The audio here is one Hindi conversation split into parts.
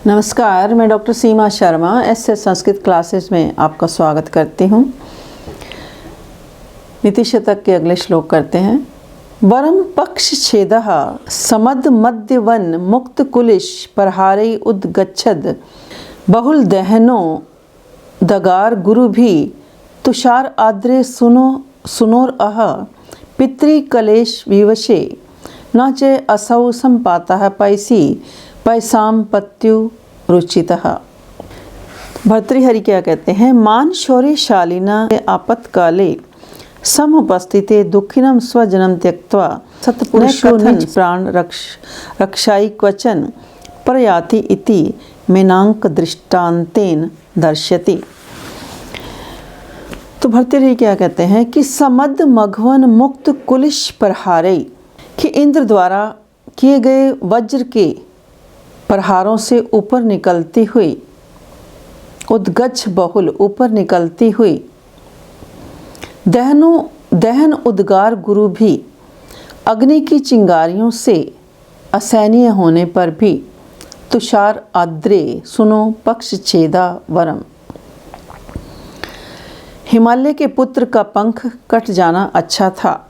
नमस्कार, मैं डॉक्टर सीमा शर्मा एसएस संस्कृत क्लासेस में आपका स्वागत करती हूँ। नीति शतक के अगले श्लोक करते हैं। वरम पक्ष छेदः समद मध्य वन मुक्त कुलिश प्रहारे उद्गच्छद बहुल दहनो दगार गुरु भी तुषार आद्रे सुनोर अह पितृ कलेश विवशे न चे असौ संपातः पैसाम पत्यु रुचितः। भर्तृहरि क्या कहते हैं? मान शौर्यशालिना आपत्काले समुपस्थिते दुखिनम स्वजनम त्यक्त्वा सत्पुरुषो निज प्राण रक्षाई क्वचन प्रयाति इति मेनांक दृष्टांतेन दर्शति। तो भर्तृहरि क्या कहते हैं कि समद मघवन मुक्त कुलिश प्रहारे, कि इंद्र द्वारा किए गए वज्र के प्रहारों से ऊपर निकलती हुई, उद्गच्छ बहुल ऊपर निकलती हुई, दहन उद्गार गुरु भी अग्नि की चिंगारियों से असहनीय होने पर भी तुषार आद्रे सुनो पक्ष छेदा वरम। हिमालय के पुत्र का पंख कट जाना अच्छा था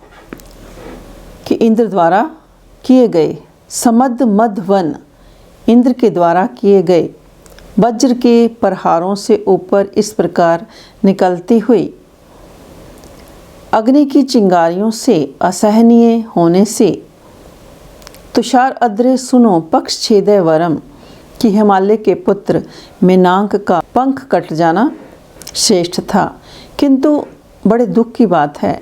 कि इंद्र द्वारा किए गए समद मध्वन, इंद्र के द्वारा किए गए वज्र के प्रहारों से ऊपर इस प्रकार निकलती हुई अग्नि की चिंगारियों से असहनीय होने से तुषार अद्रे सुनो पक्ष छेदय वरम, कि हिमालय के पुत्र मेनाक का पंख कट जाना श्रेष्ठ था। किंतु बड़े दुख की बात है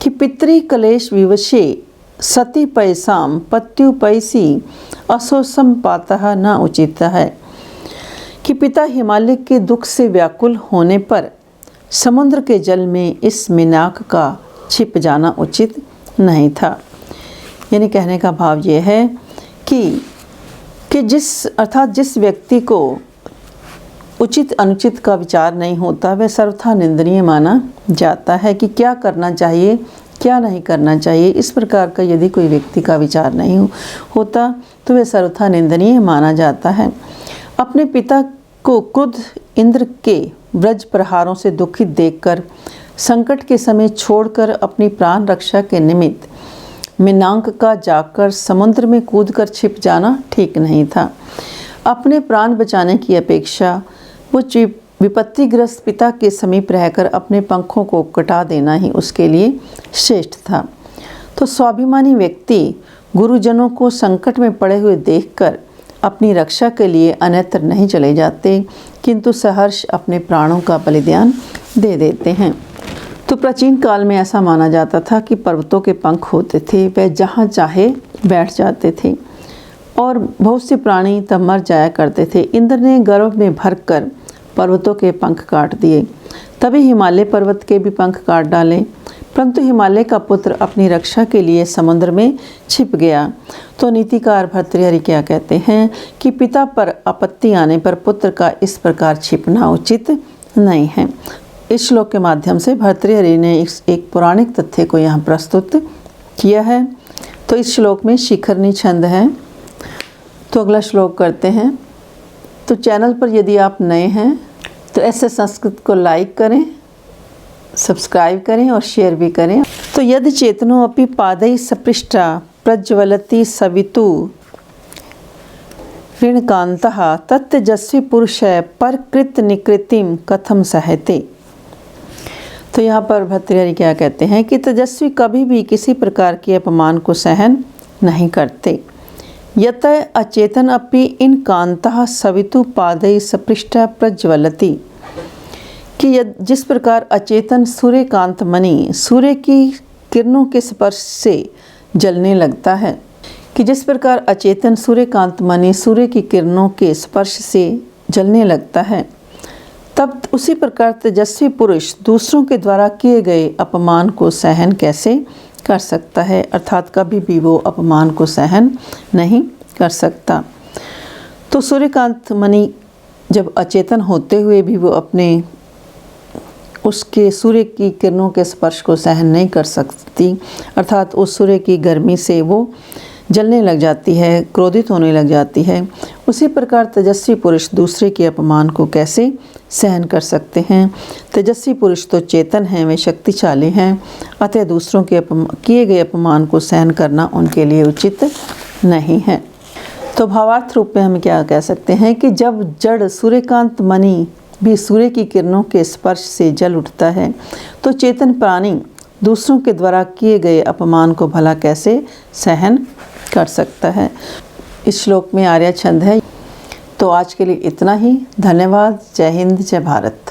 कि पितृ कलेश विवशे सती पैसाम पत्यु पैसी असोसंपातः न उचित है, कि पिता हिमालय के दुख से व्याकुल होने पर समुद्र के जल में इस मेनाक का छिप जाना उचित नहीं था। यानी कहने का भाव ये है कि जिस व्यक्ति को उचित अनुचित का विचार नहीं होता वह सर्वथा निंदनीय माना जाता है, कि क्या करना चाहिए क्या नहीं करना चाहिए, इस प्रकार का यदि कोई व्यक्ति का विचार नहीं होता तो वह सर्वथा निंदनीय माना जाता है। अपने पिता को क्रुद्ध इंद्र के व्रज प्रहारों से दुखित देखकर संकट के समय छोड़कर अपनी प्राण रक्षा के निमित्त मेनाक का जाकर समुद्र में कूदकर छिप जाना ठीक नहीं था। अपने प्राण बचाने की अपेक्षा वो विपत्तिग्रस्त पिता के समीप रहकर अपने पंखों को कटा देना ही उसके लिए श्रेष्ठ था। तो स्वाभिमानी व्यक्ति गुरुजनों को संकट में पड़े हुए देखकर अपनी रक्षा के लिए अन्यत्र नहीं चले जाते, किंतु सहर्ष अपने प्राणों का बलिदान दे देते हैं। तो प्राचीन काल में ऐसा माना जाता था कि पर्वतों के पंख होते थे, वह जहाँ चाहे बैठ जाते थे और बहुत से प्राणी तब मर जाया करते थे। इंद्र ने गर्व में भरकर पर्वतों के पंख काट दिए, तभी हिमालय पर्वत के भी पंख काट डाले, परंतु हिमालय का पुत्र अपनी रक्षा के लिए समुद्र में छिप गया। तो नीतिकार भर्तृहरि क्या कहते हैं कि पिता पर आपत्ति आने पर पुत्र का इस प्रकार छिपना उचित नहीं है। इस श्लोक के माध्यम से भर्तृहरि ने एक पौराणिक तथ्य को यहाँ प्रस्तुत किया है। तो इस श्लोक में शिखरनी छंद है। तो अगला श्लोक करते हैं। तो चैनल पर यदि आप नए हैं तो एसएस संस्कृत को लाइक करें, सब्सक्राइब करें और शेयर भी करें। तो यदि चेतनो अपि पादै सपृष्टा प्रज्वलति सवितु ऋणकांतः तत्तेजस्वी पुरुषः परकृत निकृतिम कथम सहते। तो यहाँ पर भर्तृहरि क्या कहते हैं कि तेजस्वी कभी भी किसी प्रकार के अपमान को सहन नहीं करते। यत अचेतन अपि इन कांतः सवितु पादै सपृष्टा प्रज्वलति, कि जिस प्रकार अचेतन सूर्यकांत मणि सूर्य की किरणों के स्पर्श से जलने लगता है, कि जिस प्रकार अचेतन सूर्यकांत मणि सूर्य की किरणों के स्पर्श से जलने लगता है, तब उसी प्रकार तेजस्वी पुरुष दूसरों के द्वारा किए गए अपमान को सहन कैसे कर सकता है, अर्थात कभी भी वो अपमान को सहन नहीं कर सकता। तो सूर्यकांत मणि जब अचेतन होते हुए भी वो अपने उसके सूर्य की किरणों के स्पर्श को सहन नहीं कर सकती, अर्थात उस सूर्य की गर्मी से वो जलने लग जाती है, क्रोधित होने लग जाती है। उसी प्रकार तेजस्वी पुरुष दूसरे के अपमान को कैसे सहन कर सकते हैं। तेजस्वी पुरुष तो चेतन हैं, वे शक्तिशाली हैं, अतः दूसरों के किए गए अपमान को सहन करना उनके लिए उचित नहीं है। तो भावार्थ रूप में हम क्या कह सकते हैं कि जब जड़ सूर्यकांत मणि भी सूर्य की किरणों के स्पर्श से जल उठता है, तो चेतन प्राणी दूसरों के द्वारा किए गए अपमान को भला कैसे सहन कर सकता है। इस श्लोक में आर्या छंद है। तो आज के लिए इतना ही। धन्यवाद। जय हिंद, जय भारत।